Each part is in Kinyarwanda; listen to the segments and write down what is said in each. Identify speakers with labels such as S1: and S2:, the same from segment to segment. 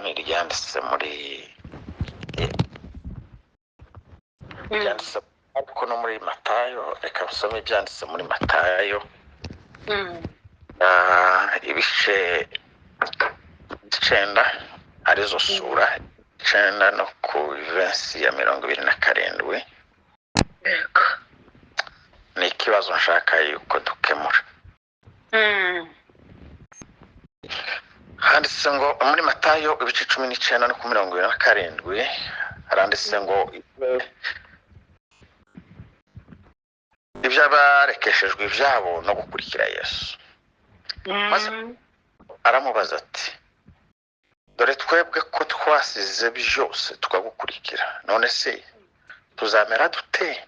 S1: ni iryanditse muri ryanditse ariko no muri Matayo. Reka nsome ibyanditse muri Matayo ibice 9 arizo sura 9 no ku verse ya 27. Ni ikibazo nshaka yuko dukemura. Handitse ngo muri Matayo ibice 19 no ku 27 haranditse ngo ibyabarekeshejwe ibyabo no gukurikira Yesu. Maze aramubaza ati, dore twebwe ko twasize byose tukagukurikira, none se tuzamera dute?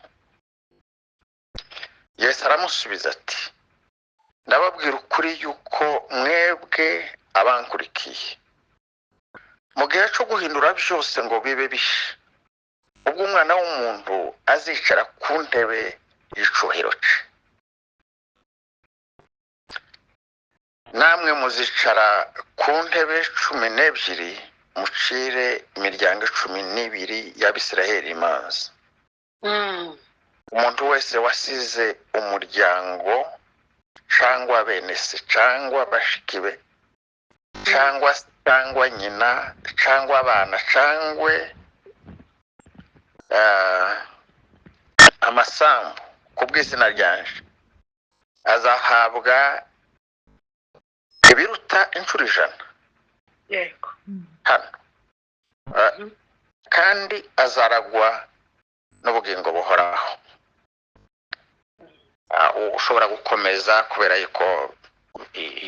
S1: Yesu aramusubiza ati, ndababwira ukuri yuko mwebwe abankurikiye mu gihe cyo guhindura byose ngo bibe bishe, ubwo umwana w'umuntu azicara ku ntebe y'icyubahiro cye, namwe muzicara ku ntebe 12 mucire imiryango 12 y'Abisiraheli imanza. Umuntu wese wasize umuryango cyangwa bene se cyangwa bashikibe cyangwa nyina cyangwa abana cyangwa amasambu kubw'izina ryanje azahabwa ibiruta inshuro 100.
S2: Yego.
S1: Hano kandi azaragwa n'ubugingo buhoraho. Ushobora gukomeza kubera yuko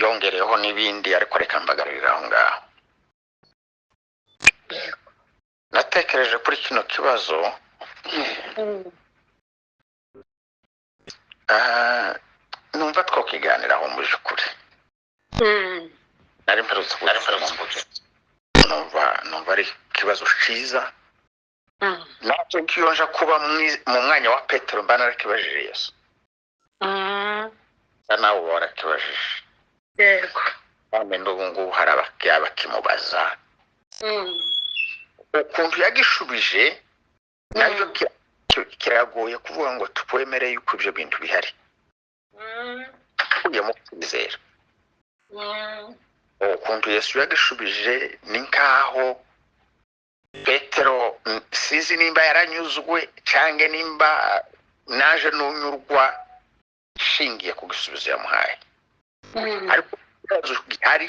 S1: yongereho n'ibindi, ariko reka mbagarurira aho ngaho. Natekereje kuri kino kibazo numva twakiganiraho mu by'ukuri. Nari mperutse numva ari ikibazo cyiza. Nacyo nkiyonja kuba mu mwanya wa Petero mba narakibajije Yesu. Nawe warakibajije.
S2: Yego.
S1: Kandi n'ubu ngubu hari abakimubaza ukuntu yagishubije, nabyo kiragoye kuvuga ngo twemere yuko ibyo bintu bihari. Ugiye mu kwizera ukuntu Yesu yagishubije ni nkaho Petero sizi nimba yaranyuzwe cyangwa nimba naje n'unyurwa shingiye ku gisubizo yamuhaye. Ariko ikibazo gihari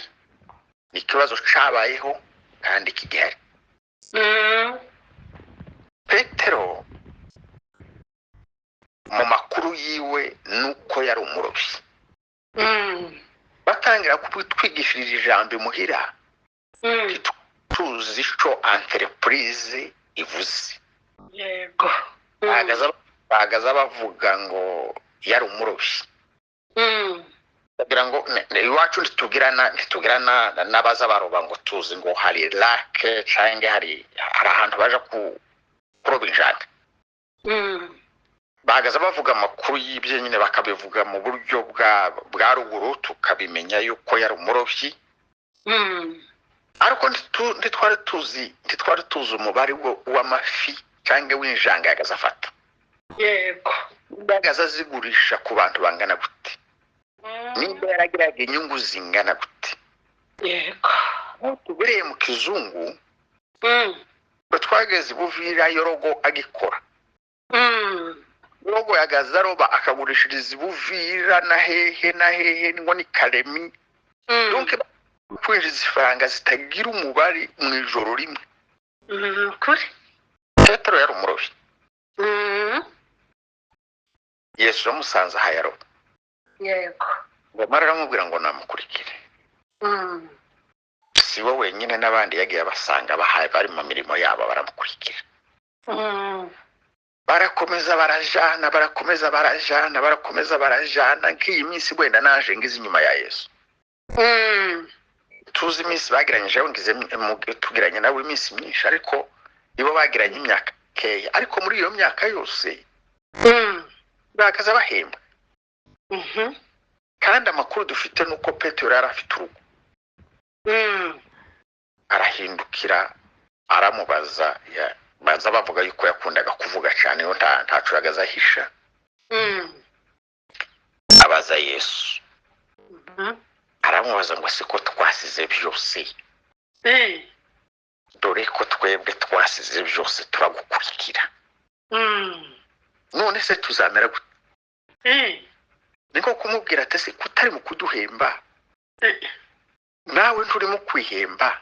S1: ni ikibazo cyabayeho kandi kigihari. Petero mu makuru yiwe nuko yari umurobyi. Batangira kubitwigishiriza ijambo imuhira, tuzi icyo entreprise ivuze.
S2: Yego.
S1: Bagaza bavuga ngo yari umurobyi. Bagira ngo iwacu ntitugirana n'abaza baroba ngo tuzi ngo hari lake cyangwa hari ahantu baje kuroba injanga. Bagaza bavuga amakuru y'ibyo nyine bakabivuga mu buryo bwa ruguru, tukabimenya yuko yari umurobyi. Ariko ntitwari tuzi umubare w'amafi cyangwa w'injanga yagaza afata.
S2: Yego.
S1: Bagaza zigurisha ku bantu bangana gute, nimba yaragiraga inyungu zingana gute.
S2: Yego.
S1: Tubereye mu kizungu twageze Buvira Yorogo agikora. Yorogo yagaza aroba akagurishiriza Buvira na hehe ngo ni Karemi. Donc kwinjiza ifaranga zitagira umubare mu ijoro rimwe.
S2: Kuri
S1: Petero yari umurobyi. Yesu yamusanze aha yaroba.
S2: Yego.
S1: Bamara aramubwira ngo namukurikire. Si we wenyine n'abandi yagiye basanga bari mu mirimo yabo baramukurikira. Barakomeza barajana nk'iyi minsi wenda naje ngize inyuma ya Yesu. Tuzi iminsi bagiranyije tugiranye nawe iminsi myinshi, ariko ibo bagiranye imyaka keya. Ariko muri iyo myaka yose bakaza bahemba. Kandi amakuru dufite nuko Petero yari afite urugo. arahindukira aramubaza baza bavuga yuko yakundaga kuvuga cyane yo ntacuragaza ahisha abaza Yesu aramubaza ngo siko twasize byose dore ko twebwe twasize byose turagukurikira none se tuzamera gute niko kumubwira ati se kutari mu kuduhemba nawe turimo kwihemba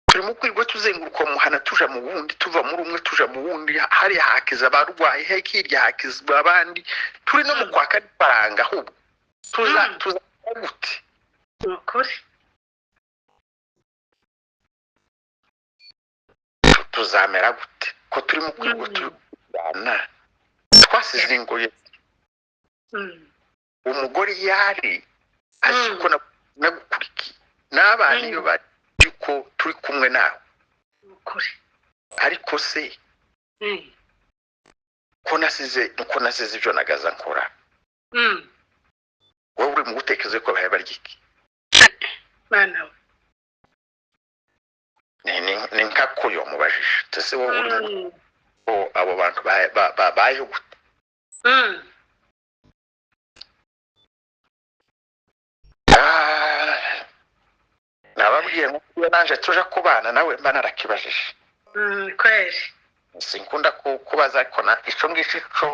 S1: turimo kwigwa tuzenguruka mu muhana tuja mu wundi tuva muri umwe tuja mu wundi hari hakiza abarwayi hirya hakizwa abandi turi no mu kwaka ifaranga ahubwo tuza gute
S2: ukuri
S1: tuzamera gute ko turi mu kwigwa tujyana twasize ingoye umugore yari azi ko nagukurikiye n'abana iyo bari yuko turi kumwe nawe
S2: ukuri
S1: ariko se ko nasize ibyo nagaza nkora wowe uri mu gutekereza ko bahaye barya iki
S2: bana
S1: ni nka ko yo mubajije ese wowe uri abo bantu babayeho gute nababwiye ngo iyo naje tuje kubana nawe mba narakibajije
S2: kwezi
S1: sinkunda kubaza ariko ico ngicyo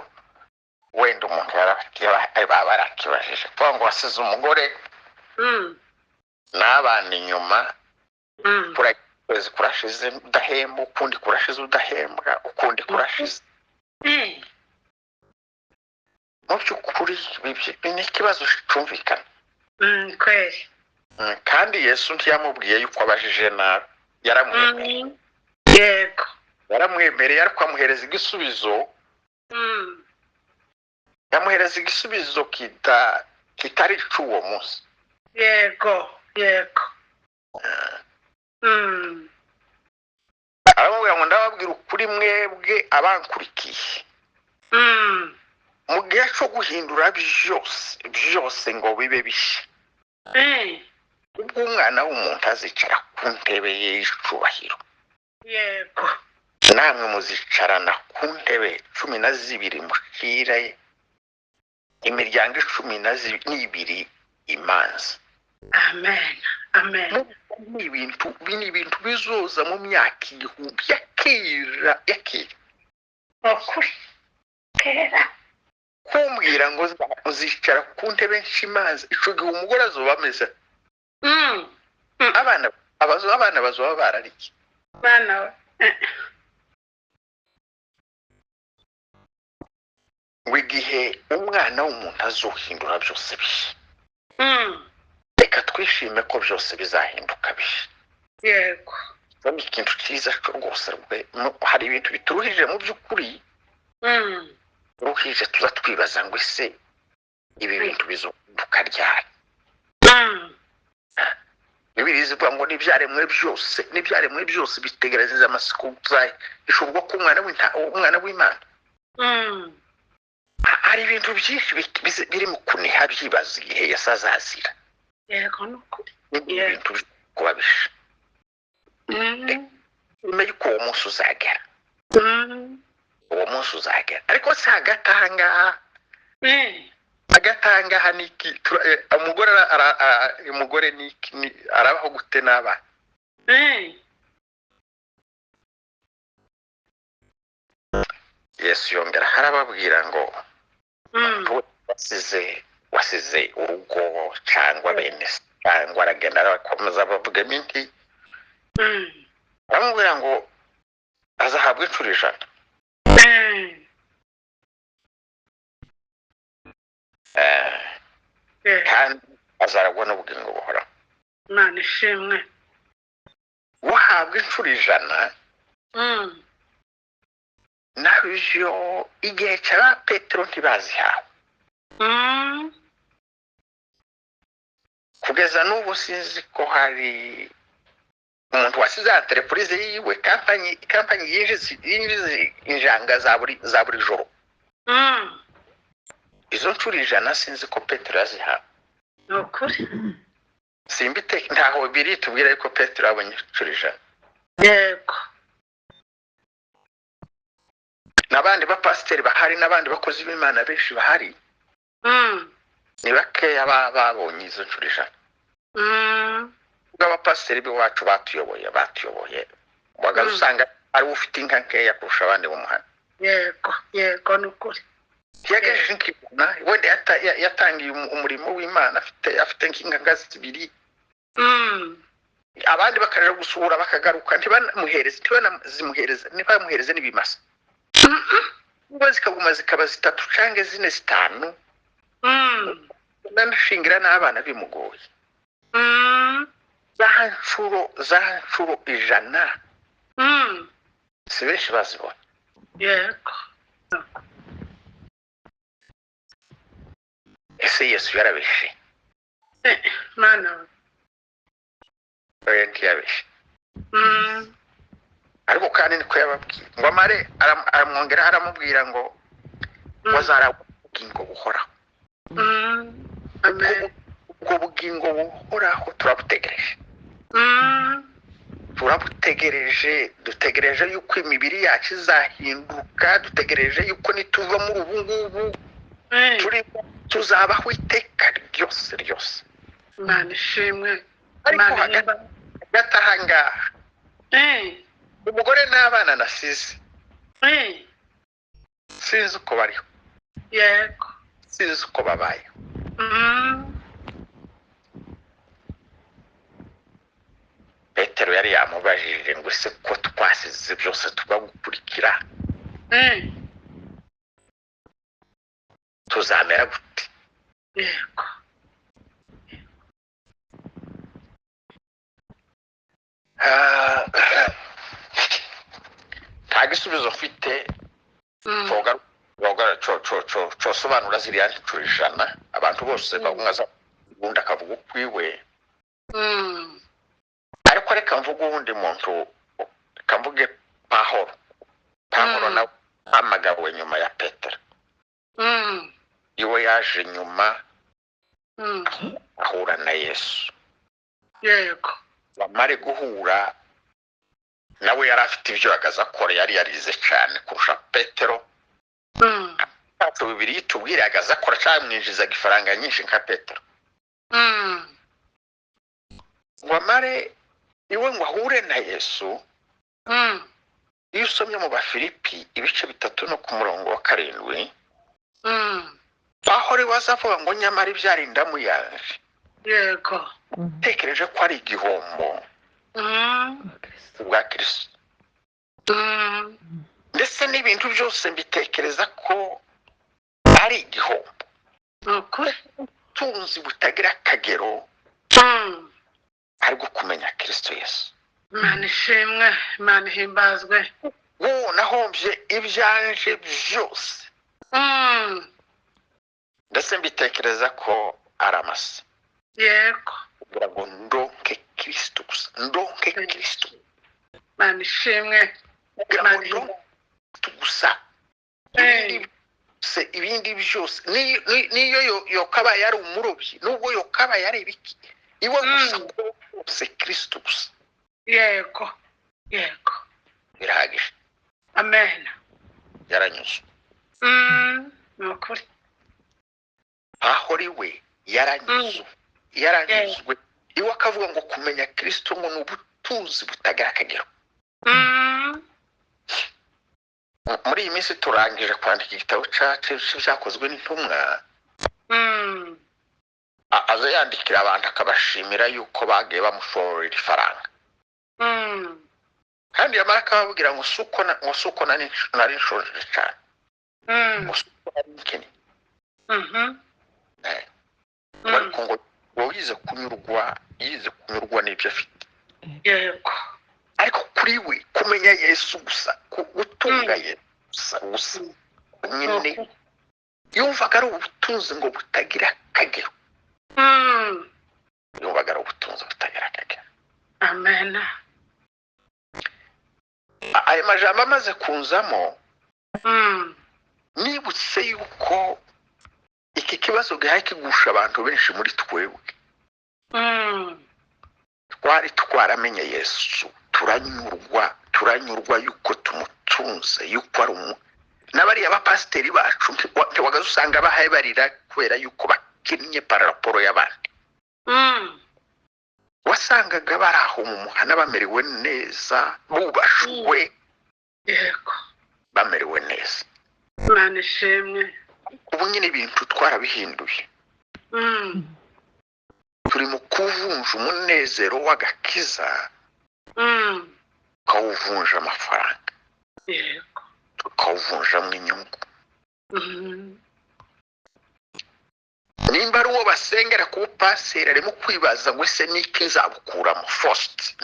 S1: wenda umuntu baba barakibajije kuvuga ngo wasize umugore n'abana inyuma kwezi kurashize udahembwa ukundi kurashize udahembwa ukundi kurashize mu by'ukuri ni ikibazo cyumvikana
S2: kwezi
S1: kandi Yesu ntiyamubwiye yuko abajije nabi yaramwemereye
S2: yego
S1: yaramwemereye ariko amuhereza igisubizo yamuhereza igisubizo kitari cy'uwo munsi
S2: yego
S1: aramubwira ngo ndababwira ukuri mwebwe abankurikiye mu gihe cyo guhindura byose ngo bibe bishya ubwo umwana w'umuntu azicara ku ntebe ye y'icubahiro
S2: yego
S1: namwe muzicarana ku ntebe 12 mucire imiryango 12 imanza
S2: amen
S1: ni ibintu bizoza mu myaka igihumbi ya kera
S2: ukuri kera
S1: kumbwira ngo uzicara ku ntebe nshimazi ico gihe umugore azoba ameze abana bazoba barariki
S2: bana
S1: ngo igihe umwana w'umuntu azohindura byose bishya reka twishime ko byose bizahinduka bishya
S2: yego
S1: ni ikintu cyiza cyo rwose hari ibintu bituruhije mu by'ukuri ruhije tuza twibaza ngo ese ibi bintu bizohinduka ryari Bibiliya ivuga ngo n'ibyaremwe byose bitegereza amasiku ishobora ko umwana w'Imana hari ibintu byinshi biri mu kuniha byibaza igihe Yesu azazira
S2: yego nukuri
S1: ibintu kuba bisha nyuma y'uko uwo munsi uzagera ariko si hagati ahangaha niki umugore niki arabaho gute n'abana Yesu yongera harababwira ngo wasize urugo cyangwa bene cyangwa aragenda arakomeza bavuga iminsi aramubwira ngo azahabwa inshuro 100 kandi azaragwa n'ubugingo buhoraho
S2: Imana ishimwe
S1: wahabwa inshuro 100 nabyo igihe cya Petero ntibazihawe kugeza n'ubu sinzi ko hari umuntu wasize entreprise yiwe kampani yinjiza injanga za buri joro izo nshuro 100 sinzi ko Petero yazihawe
S2: ukuri
S1: simbite ntaho biri tubwira yuko Petero abonye inshuro ijana.
S2: yego
S1: N'abandi bapasiteri bahari n'abandi bakozi b'Imana benshi bahari ni bakeya babonye izo nshuro ijana. Abapasiteri b'iwacu batuyoboye wagaze usanga ari ufite inka nkeya kurusha abandi mu muhanda.
S2: yego nukuri
S1: yagejeje nk'ibona wenda yatangiye umurimo w'Imana afite nk'inka zibiri. Abandi bakaje gusura bakagaruka ntibamuhereze n'ibimasa ngo zikaguma zikaba zitatu cange zine zitanu nanashingira n'abana bimugoye. za nshuro ijana si benshi bazibona.
S2: yego
S1: ese Yesu yarabeshe?
S2: mana
S1: ntiyabeshe. ariko kandi niko yababwiye ngo amare aramwongera aramubwira ngo wazara ubugingo buhoraho.
S2: amen
S1: ubwo bugingo buhoraho turabutegereje dutegereje yuko imibiri yacu izahinduka, dutegereje yuko nituva muri ubu ngubu tuzabaho iteka ryose.
S2: Imana ishimwe.
S1: ariko hagati aha ngaha umugore n'abana nasize sinzi uko bariho,
S2: yego
S1: sinzi uko babayeho. Petero yari yamubajije ngo se ko twasize byose tubagukurikira tuzamera gute?
S2: yego
S1: nta gisubizo mfite cosobanura ziriya nshuro ijana. abantu bose bagumwaza ubundi akavuga ukwiwe, ariko reka mvuge uwundi muntu, reka mvuge Pawulo nawe amagawe nyuma ya Petero. iwe yaje nyuma ahura na Yesu.
S2: yego
S1: bamare guhura nawe yari afite ibyo yagaza akora, yari yarize cyane kurusha Petero. Bibiri tubwire yagaza akora cyamwinjizaga ifaranga nyinshi nka Petero. Wamare iwe ngo ahure na Yesu. iyo usomye mu Bafilipi ibice 3 no ku murongo wa 7 Pawulo wazavuga ngo nyamara ibyarinda mu yaje.
S2: yego
S1: tekereje ko ari igihombo bwa Kristo. ndetse n'ibintu byose mbitekereza ko ari igihombo. tunzi butagira akagero ariko kumenya Kristo Yesu.
S2: Imana ishimwe, Imana ihimbazwe.
S1: nahombye ibyanje byose. ndetse mbitekereza ko ari amase.
S2: yego
S1: kugira ngo ndonke Kristo gusa, ndonke Kristo.
S2: Imana ishimwe.
S1: kugira ngo ndonke gusa. ibindi byose niyo yokaba yari umurobyi, nubwo yokaba yari ibiki, iwe gusa kose Kristo gusa.
S2: yego
S1: birahagije.
S2: amen.
S1: yaranyuze.
S2: nukuri
S1: Pawulo iwe yaranyuzwe. iwe akavuga ngo kumenya Kristo ngo ni ubutunzi butagira akagero. muri iyi minsi turangije kwandika igitabo cyacu cyakozwe n'intumwa. aza yandikira abantu akabashimira yuko bagiye bamushorera ifaranga. kandi yamara akababwira ngo suko nari nshoje cyane. suko nari nkene. ariko ngo yize kunyurwa n'ibyo afite.
S2: yego
S1: ariko kuri we kumenya Yesu gusa, gutunga Yesu gusa nyine yumvaga ari ubutunzi ngo butagira akagero. yumvaga ari ubutunzi butagira akagero.
S2: amen.
S1: ayo majambo amaze kunzamo nibutse yuko iki kibazo gihaye kigusha abantu benshi muri twebwe. twari twaramenye Yesu, turanyurwa yuko tumutunze, yuko ari n'abariya bapasiteri bacu ntiwagaze usanga bahaye barira kubera yuko bakinnye paraporo y'abandi. Wasangaga bari aho mu muhanda bamerewe neza, bubashwe,
S2: yego,
S1: bamerewe neza.
S2: Imana ishimwe.
S1: Ubu nyine ibintu twarabihinduye, turi mu kuvunja umunezero w'agakiza, tukawuvunja amafaranga,
S2: yego,
S1: tukawuvunjamo inyungu. Nimba ari uwo basengera ku bupaseri arimo kwibaza ngo ese niki nzabukuramo first,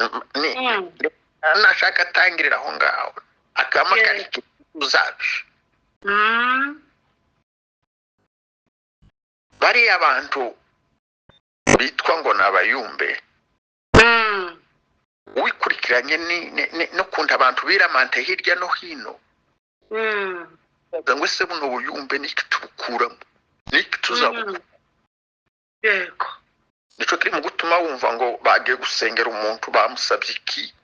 S1: nashaka atangirira aho ngaho akama kariki uzabisha. Bariya abantu bitwa ngo ni abayumbe, wikurikiranye no kunda abantu biramante hirya no hino, ngo ese buno buyumbe niki tubukuramo, niki tuzabukura.
S2: Yego,
S1: Nico kiri mu gutuma wumva ngo bagiye gusengera umuntu bamusabye iki.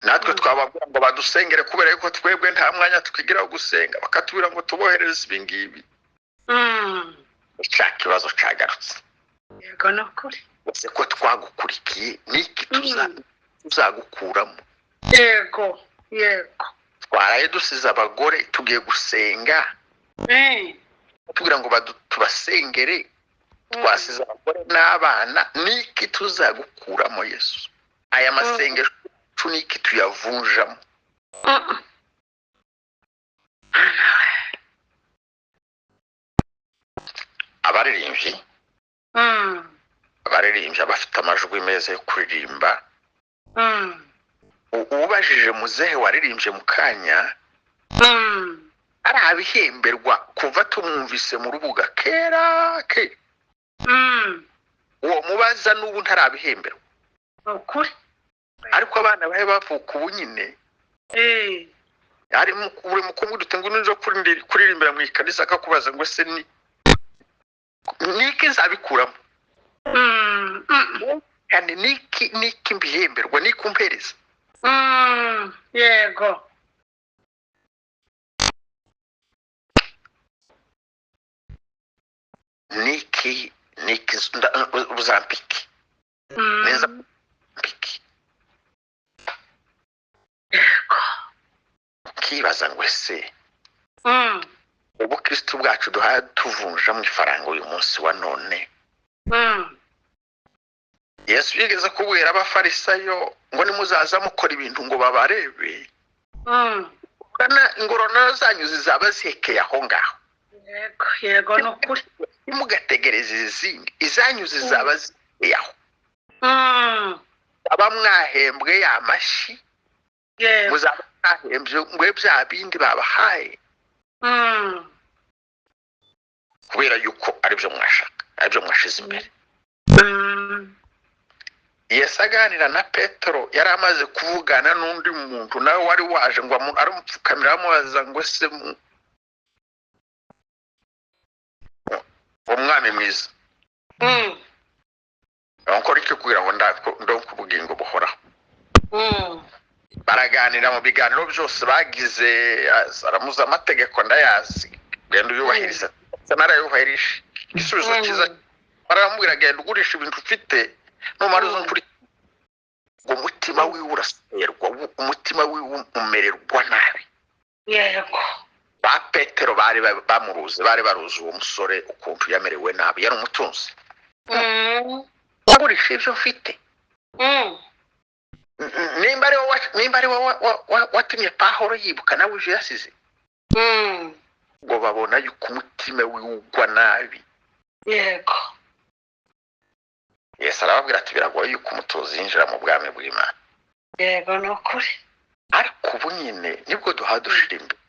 S1: Natwe twababwira ngo badusengere kubera yuko twebwe nta mwanya twigiraho gusenga, bakatubwira ngo tubohereze ibingibi. Cya kibazo cagarutse.
S2: yego nukuri.
S1: Ese ko twagukurikiye niki tuzagukuramo.
S2: Yego, yego.
S1: Twaraye dusize abagore tugiye gusenga, tubwira ngo tubasengere, twasize abagore n'abana, niki tuzagukuramo Yesu. Aya masengesho niki tuyavunjamo. Abaririmbyi bafite amajwi meza yo kuririmba. Ubajije muzehe waririmbye mu kanya, arabihemberwa kuva tumwumvise mu rubuga kera ke. Uwo mubaza n'ubu ntarabihemberwa.
S2: Ukuri.
S1: Ariko abana bahe bavuka ubu nyine. Ari buri mukobwa dutengu n'uje kuririmbira mu ikanisa akakubaza ngo ese niki nzabikuramo. Kandi niki mbihemberwa, niki umpereza.
S2: Yego.
S1: Niki uzampiki. Neza mpiki.
S2: Yego.
S1: Kibaza ngo ese ubu Kristo bwacu duhaye tuvunja mu ifaranga uyu munsi wa none. Yesu yigeze kubwira abafarisayo ngo nimuzaza mukora ibintu ngo babarebe. Ingororano zanyu zizaba zihekeye aho ngaho.
S2: Yego, yego nukuri.
S1: Nimugategereza izindi, izanyu zizaba zihekeye aho. Aba mwahembwe y'amashi. Muzaba mwahembwe bya bindi babahaye. Kubera yuko aribyo mwashaka, aribyo mwashize imbere. Yesu aganira na Petero yari amaze kuvugana n'undi muntu nawe wari waje ngo aramupfukamira amubaza ngo ese umwami mwiza. Nkora iki kugira ngo ndakubwingo buhoraho. Baraganira mu biganiro byose bagize, aramuza amategeko ndayazi, genda uyubahiriza. Narayubahirije. Igisubizo cyiza baramubwira genda ugurisha ibintu ufite numara uzo kuri umutima wiwe uraserwa, umutima wiwe umererwa nabi.
S2: Yego.
S1: Ba Petero bari bamuruze, bari baruze uwo musore ukuntu yamerewe nabi, yari umutunzi. Ugurisha ibyo ufite. Nimba ari watumye Pawulo yibuka nawe uje yasize. Ngo babona yuko umutima wiwugwa nabi.
S2: Yego.
S1: Yesu arababwira ati biragoye yuko umutuzi yinjira mu bwami bw'Imana.
S2: Yego nukuri.
S1: Ariko ubu nyine nibwo duhadushira imbere.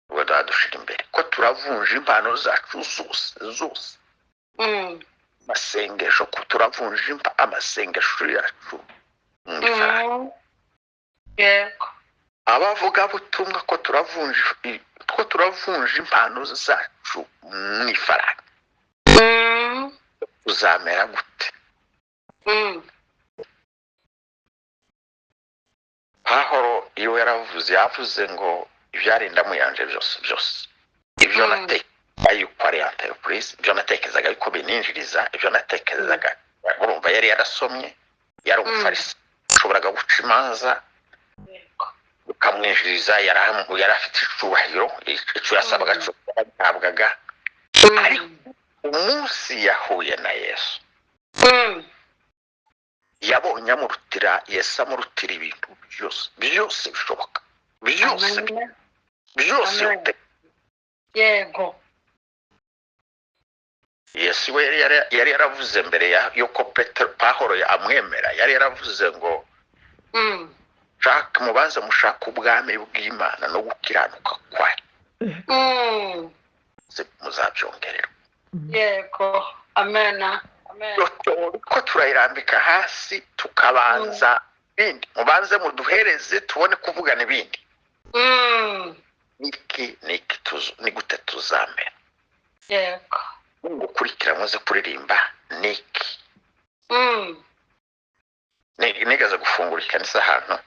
S1: Ubwo duhadushira imbere ko turavunja impano zacu zose. Masengesho ko turavunja amasengesho yacu.
S2: Yego.
S1: Abavuga butumwa ko turavunja impano zacu mu ifaranga. uzamera gute. Pahoro iyo yavuze ngo ibyarinda mu yanje byose ibyo natekerezaga yuko ari entreprise, ibyo natekerezaga yuko bininjiriza, ibyo natekerezaga urumva yari yarasomye, yari umufarisi ushoboraga guca imanza ukamwinjiriza, yari afite icubahiro, icyo yasabaga cyo yahabwaga. Ariko umunsi yahuye na Yesu yabonye amurutira, Yesu amurutira ibintu byose bishoboka, byose
S2: yego.
S1: Yesu we yari yaravuze mbere yuko Pahoro amwemera, yari yaravuze ngo mubanze mushaka ubwami bw'Imana no gukiranuka kwayo, muzabyongererwa.
S2: Yego, amena.
S1: Ko turayirambika hasi tukabanza ibindi, mubanze muduhereze tubone kuvugana ibindi. Ni gute tuzamera?
S2: Yego.
S1: Gukurikira muze kuririmba niki. Nigeze gufungura ikanisa ahantu,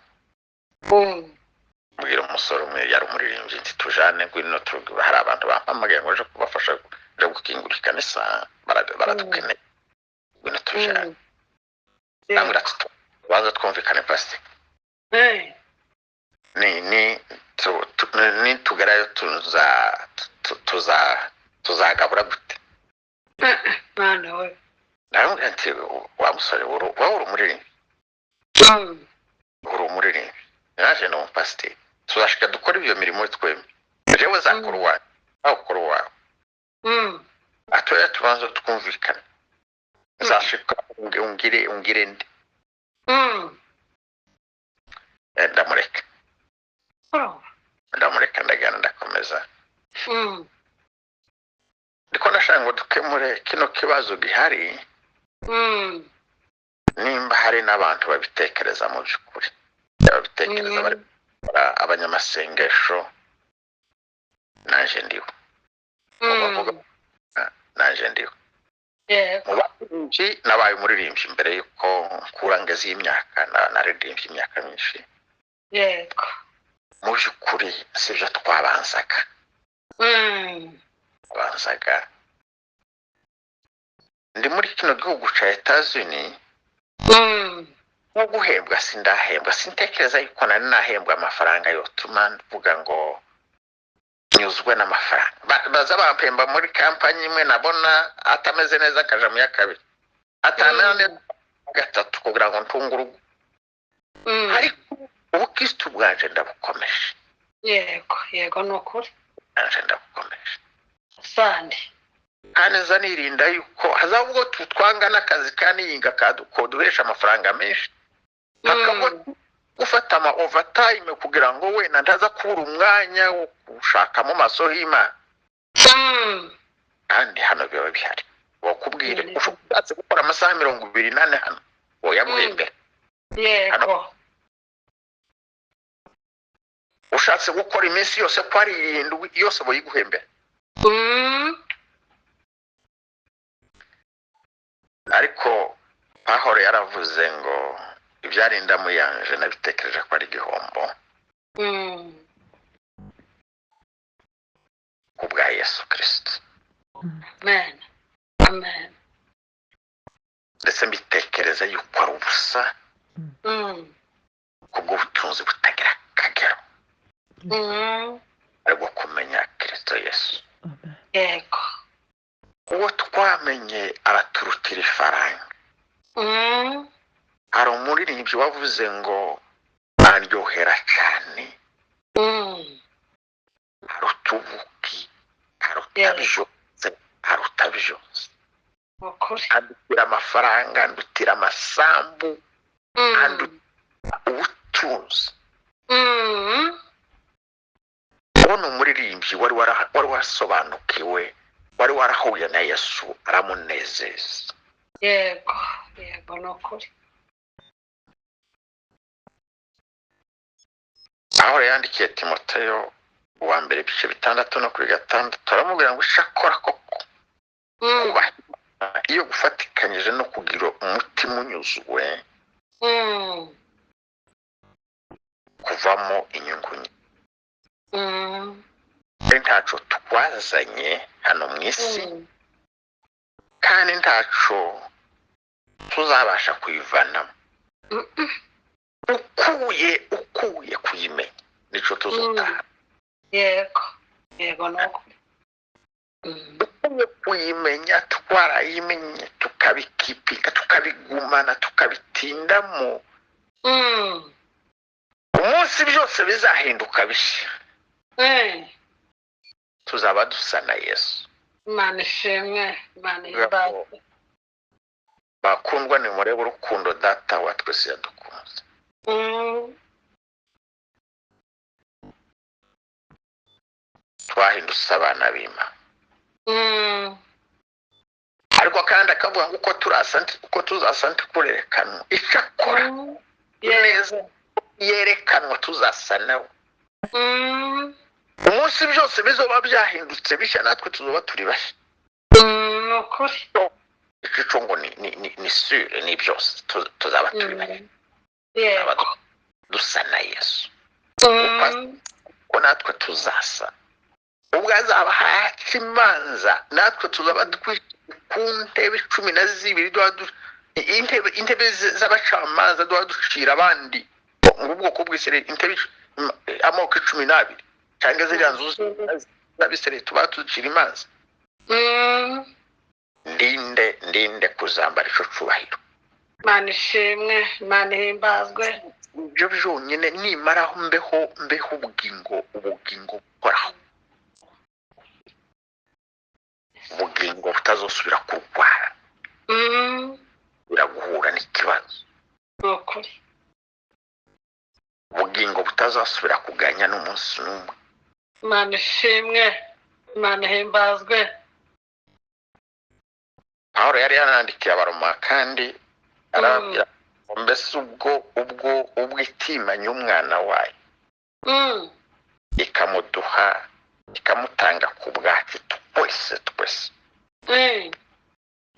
S1: mbwira umusore umwe yari umuririmbyi nti tujane ngwino hari abantu bampamagaye ngo aje kubafasha gukingura ikanisa, baradukeneye ngwino tujane. Nambwira tubanza twumvikane pastor, ni tugerayo tuzagabura gute?
S2: Mwana we,
S1: ndamubwira nti wa musore wowe uri umuririmbyi, uri umuririmbyi, naje ni umupasiteri, tuzashika dukora iyo mirimo twembi, jewe zakora uwawe aho ukora uwawe. Atoya tubanza twumvikana, nzashika ungire ndi. Ndamureka ndagana ndakomeza. Ndiko nashaka ngo dukemure kino kibazo gihari, nimba hari n'abantu babitekereza mu by'ukuri, babitekereza bari abanyamasengesho, naje ndiho. Naje ndiho. Nabaye umuririmbyi mbere yuko kurangeza y'imyaka, naririmbye imyaka myinshi.
S2: Yego.
S1: Mu by'ukuri sibyo twabanzaga. Ndi muri kino gihugu cya Etats-Unis, nko guhembwa sindahembwa, sintekereza yuko nari nahembwa amafaranga yotuma mvuga ngo nyuzwe n'amafaranga. Baza bampemba muri kampani imwe nabona atameze neza akaja mu ya kabiri, atameze neza gatatu kugira ngo ntunge urugo. Ariko ubukristo bwanje ndabukomeje.
S2: Yego ni ukuri.
S1: Nanje ndabukomeje.
S2: Sandi.
S1: Kandi nirinda yuko hazabwo tutwanga n'akazi kaniyinga kadukoduhesha amafaranga menshi, hakaba gufata ama overtime kugira ngo wenda ndaza kubura umwanya wo gushakamo amaso y'Imana. Kandi hano biba bihari, wakubwire ushatse gukora amasaha 28 hano oyaguhembe.
S2: Yego.
S1: Ushatse gukora iminsi yose ko ari 7 yose boyiguhembe. Ariko Pahoro yaravuze ngo ibyarinda mu yanje nabitekereje ko ari igihombo kubwa Yesu Kristo.
S2: Amen. Amen.
S1: Ndetse mbitekereza yuko ari ubusa kubw'ubutunzi butagira akagero ariko kumenya Kristo Yesu.
S2: Yego.
S1: Uwo twamenye araturutira ifaranga. Hari umuririmbyi wavuze ngo aryohera cyane, arutubuki, arutabyose. Andutira amafaranga, andutira amasambu, andutira ubutunzi. Uwo ni umuririmbyi wari wasobanukiwe, wari warahuye na Yesu aramunezeza.
S2: Yego ni ukuri.
S1: Aho yandikiye Timoteyo uwa mbere ibice 6 no kuri 6, aramubwira ngo ishakora koko kubaha iyo gufatikanyije no kugira umutima unyuzwe kuvamo inyungu ntaco twazanye hano mu isi kandi ntaco tuzabasha kuyivanamo ukuye kuyimenya nico tuzotaha.
S2: yego nuko
S1: ukuye kuyimenya twarayimenye tukabikipika tukabigumana tukabitindamo umunsi byose bizahinduka bishya tuzaba dusa na Yesu.
S2: Imana ishimwe, Imana ihimbaze.
S1: Bakundwa ni murebe urukundo data wa twese yadukunze. Twahindutse abana b'Imana. Ariko kandi akavuga ngo uko tuzasa kurerekanwa icyo akora neza yerekanwa tuzasa nawe. Umunsi byose bizoba byahindutse bishya natwe tuzoba turi bashya.
S2: Nukuri.
S1: Ico ngo ni sure ni byose tuzaba turi bashya. Dusa na Yesu. Ko natwe tuzasa. Ubwo azaba haca imanza natwe tuzaba ku ntebe 12 intebe z'abacamanza ducira abandi mu bwoko bw'Isirayeli intebe amoko 12 cyangwa ziriya nzu z'Abisirayeli tuba tucira imanza. Ndinde kuzambara ico cubahiro.
S2: Imana ishimwe, Imana ihimbazwe.
S1: Ibyo byonyine nimaraho mbeho ubugingo bukoraho. Ubugingo butazosubira kurwara. Biraguhura n'ikibazo.
S2: Nukuri.
S1: Ubugingo butazasubira kuganya n'umunsi n'umwe.
S2: Imana ishimwe, Imana ihimbazwe.
S1: Pawulo yari yanandikiye Abaroma kandi arababwira mbese ubwo itimanya umwana wayo ikamuduha ikamutanga ku bwacu twese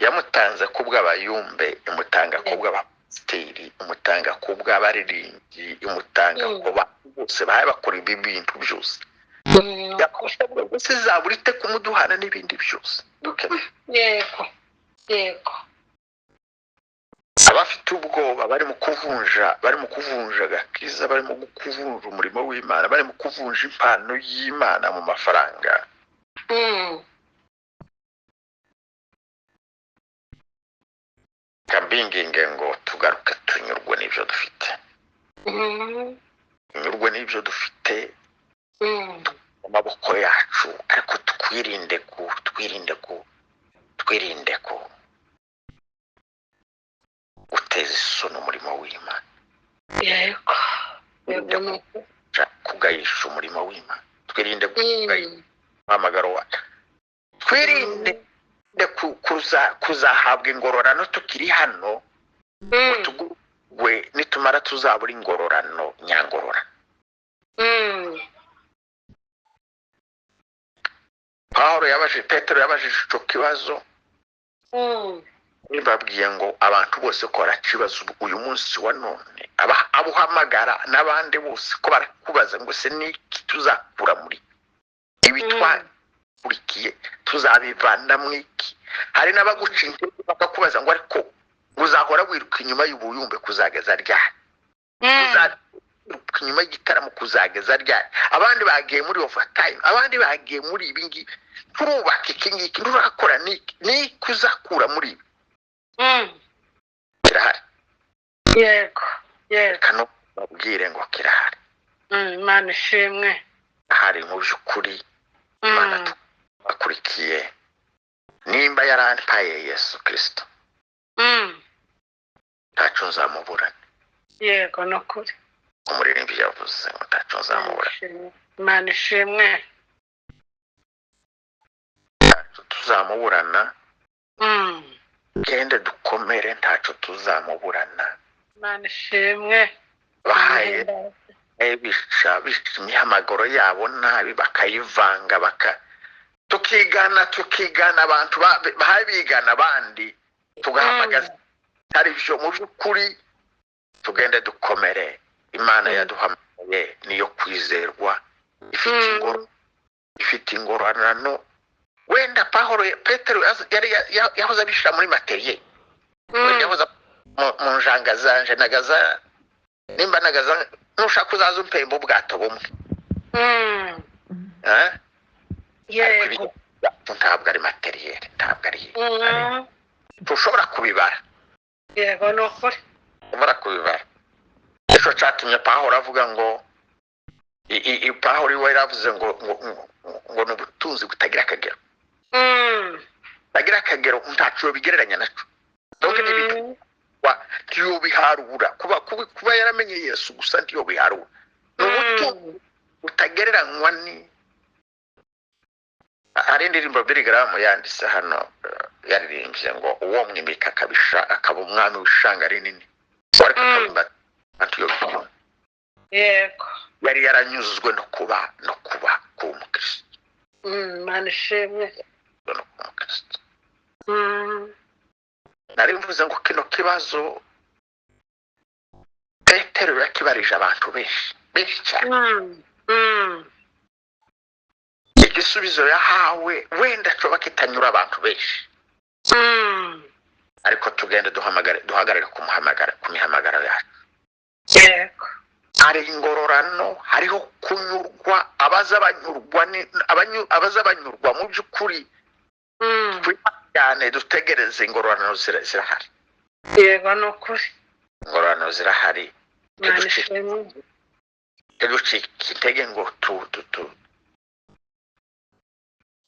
S1: yamutanze ku bw'abayumbe imutanga ku bw'abapasiteri imutanga ku bw'abaririmbyi imutanga ku bose bahaye bakora ibi bintu byose yakoshabwa gusa izaburite kumuduhana n'ibindi byose.
S2: Yego.
S1: Abafite ubwoba bari mu kuvunja agakiza bari mu kuvunja umurimo w'Imana bari mu kuvunja impano y'Imana mu mafaranga. Kambinginge ngo tugaruke tunyurwe n'ibyo dufite. Tunyurwe n'ibyo dufite amaboko yacu ariko twirinde ko uteza isoni umurimo w'Imana.
S2: Yego.
S1: Kugayisha umurimo w'Imana. Twirinde kugayisha amagaro wacu. Twirinde kuzahabwa ingororano tukiri hano. Tugwe nitumara tuzabura ingororano nyangorora. Petero yabajije ico kibazo. Babwiye ngo abantu bose ko barakibaza uyu munsi wa none abuhamagara n'abandi bose ko barakubaza ngo se niki tuzakura muri ibi twakurikiye tuzabivana mwiki. Hari n'abagucinze bakakubaza ngo ariko uzahora wiruka inyuma y'ubuyumbe kuzageza ryari. Uzaruka inyuma y'igitaramo kuzageza ryari. Abandi bagiye muri overtime abandi bagiye muri ibingi turubaka ikingiki turakora ni kuzakura muri ibi. Kirahari.
S2: Yego.
S1: Kano babwire ngo kirahari.
S2: Imana ishimwe.
S1: Hari mu by'ukuri Imana akurikiye nimba yarampaye Yesu Kristo. Ntaco nzamuburana.
S2: Yego nukuri.
S1: Umuririmbyi yavuze ngo ntaco nzamuburana.
S2: Imana ishimwe.
S1: Tuzamuburana. Gende dukomere ntaco tuzamuburana.
S2: Imana ishimwe.
S1: Bahaye bica imihamagaro yabo nabi bakayivanga tukigana abantu bahaye bigana abandi imbaraga zitari byo mu by'ukuri tugende dukomere. Imana yaduhamagaye niyo kwizerwa, ifite ingororano. Wenda Petero yari yahoze abishyira muri materiye, wenda yahoze mu njanga zanje nagaza nimba nagaza nushaka uzaza umpemba ubwato bumwe.
S2: yego
S1: ntabwo ari materiyeri, ntabwo ari tushobora kubibara.
S2: yego ni ukuri
S1: ushobora kubibara. Icyo cyatumye Pawulo avuga ngo Pawulo we yaravuze ngo ni ubutunzi butagira akagero. Butagira akagero ntacyo bigereranya nacyo. Ntabwo n'ibintu ntiyo biharura. Kuba yaramenye Yesu gusa ntiyo biharura. Ni ubutunzi butagereranywa hari indirimbo Billy Graham yanditse hano yaririmbye ngo uwo mwimika akabisha akaba umwami w'ishanga rinini.
S2: yego
S1: yari yaranyuzwe no kuba ku mukristo.
S2: Imana ishimwe.
S1: Nari mvuze ngo kino kibazo Petero yakibarije abantu benshi cyane. Igisubizo yahawe wenda coba kitanyura abantu benshi, ariko tugende duhagarare ku mihamagaro yacu.
S2: yego
S1: hari ingororano, hariho kunyurwa. abaza banyurwa mu by'ukuri cyane dutegereze. ingororano zirahari.
S2: yego ni ukuri
S1: ingororano zirahari.
S2: Imana ishimwe.
S1: ducika intege ngo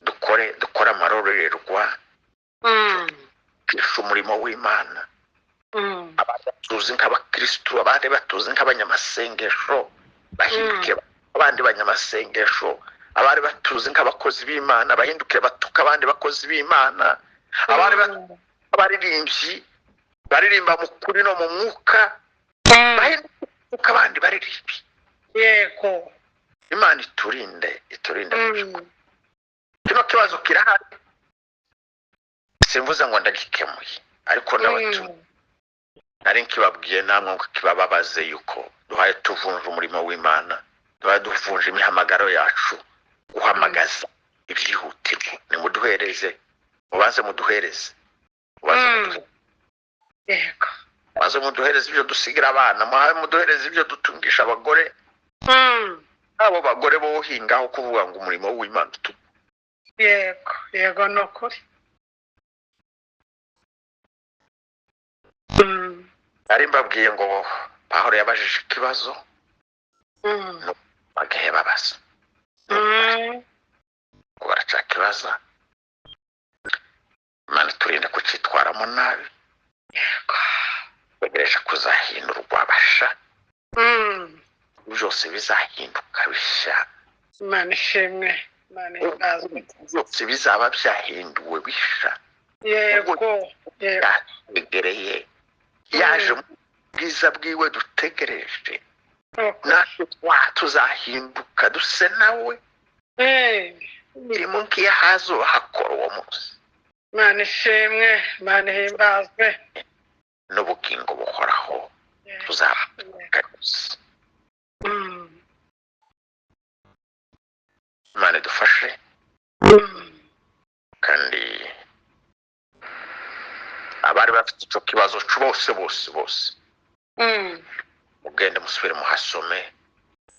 S1: dukore amarorerwa, twishe umurimo w'Imana. abandi batuzi nk'abakristu, abandi batuzi nk'abanyamasengesho bahinduke abandi banyamasengesho, abandi batuzi nk'abakozi b'Imana bahinduke batuka abandi bakozi b'Imana, abaririmbyi baririmba mu kuri no mu mwuka bahinduke abandi baririmbi.
S2: yego
S1: Imana iturinde kino kibazo kirahari. simvuze ngo ndagikemuye, ariko nari nkibabwiye namwe ngo kibababaze yuko duhaye tuvunja umurimo w'Imana, duhaye duvunja imihamagaro yacu guhamagaza ibyihutirwa. nimuduhereze, mubanze muduhereze,
S2: yego
S1: mubanze muduhereze ibyo dusigira abana, muduhereze ibyo dutungisha abagore. abo bagore bohingaho kuvuga ngo umurimo w'Imana
S2: yego ni ukuri.
S1: nari mbabwiye ngo Pawulo yabajije ikibazo bagahe babaza ngo baracaka ibaza. Imana turinde kucitwaramo nabi. begereje kuzahindurwa basha. byose bizahinduka bisha.
S2: Imana ishimwe. Imana ihimazwe.
S1: byose bizaba byahinduwe bisha.
S2: yego
S1: begereye yaje mu bwiza bwiwe dutegereje. natwe tuzahinduka duse nawe. imirimo nk'iyahazo hakora uwo munsi.
S2: Imana ishimwe. Imana ihimbazwe.
S1: n'ubugingo buhoraho tuzahinduka gusa. Imana idufashe kandi abari bafite icyo kibazo bose mugende musubire muhasome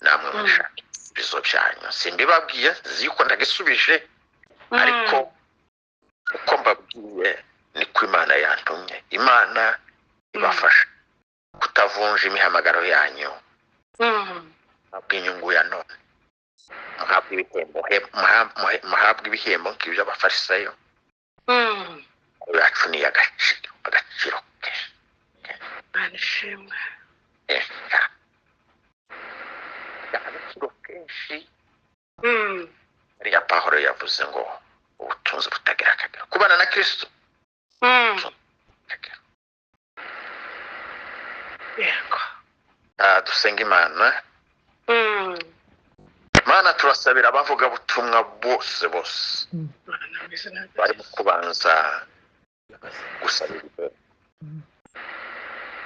S1: namwe mushaka ibisubizo byanyu. simbibabwiye nzi yuko ndagisubije, ariko uko mbabwiye niko Imana yantumye. Imana ibafasha kutavunja imihamagaro yanyu. muhabwe inyungu ya none, muhabwe ibihembo nk'ibyo abafarisayo. yacu ni agaciro kenshi.
S2: Imana ishimwe.
S1: agaciro kenshi. ariya Pawulo yavuze ngo ubutunzi butagira akagero, kubana na Kristo.
S2: yego
S1: dusenga Imana. Mana turasabira abavuga butumwa bose bari kubanza gusabira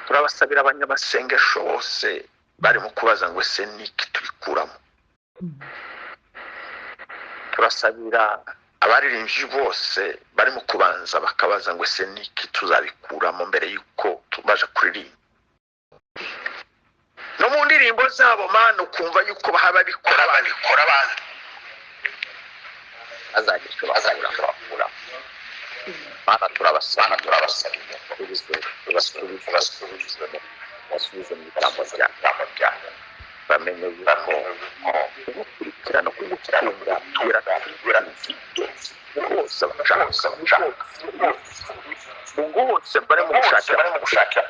S1: turabasabira abanyamasengesho bose bari mu kubaza ngo ese niki tubikuramo. Turasabira abaririmbyi bose bari mu kubanza bakabaza ngo ese niki tuzabikuramo mbere yuko tubaje kuririmba. No mu ndirimbo zabo mana ukumva yuko bahaba bikora abandi azagishobora kura. Mana turabasabira basubize mu ijambo ryawe bamenye yuko gukurikirana kugukunda bose bashaka bose bari mu gushakira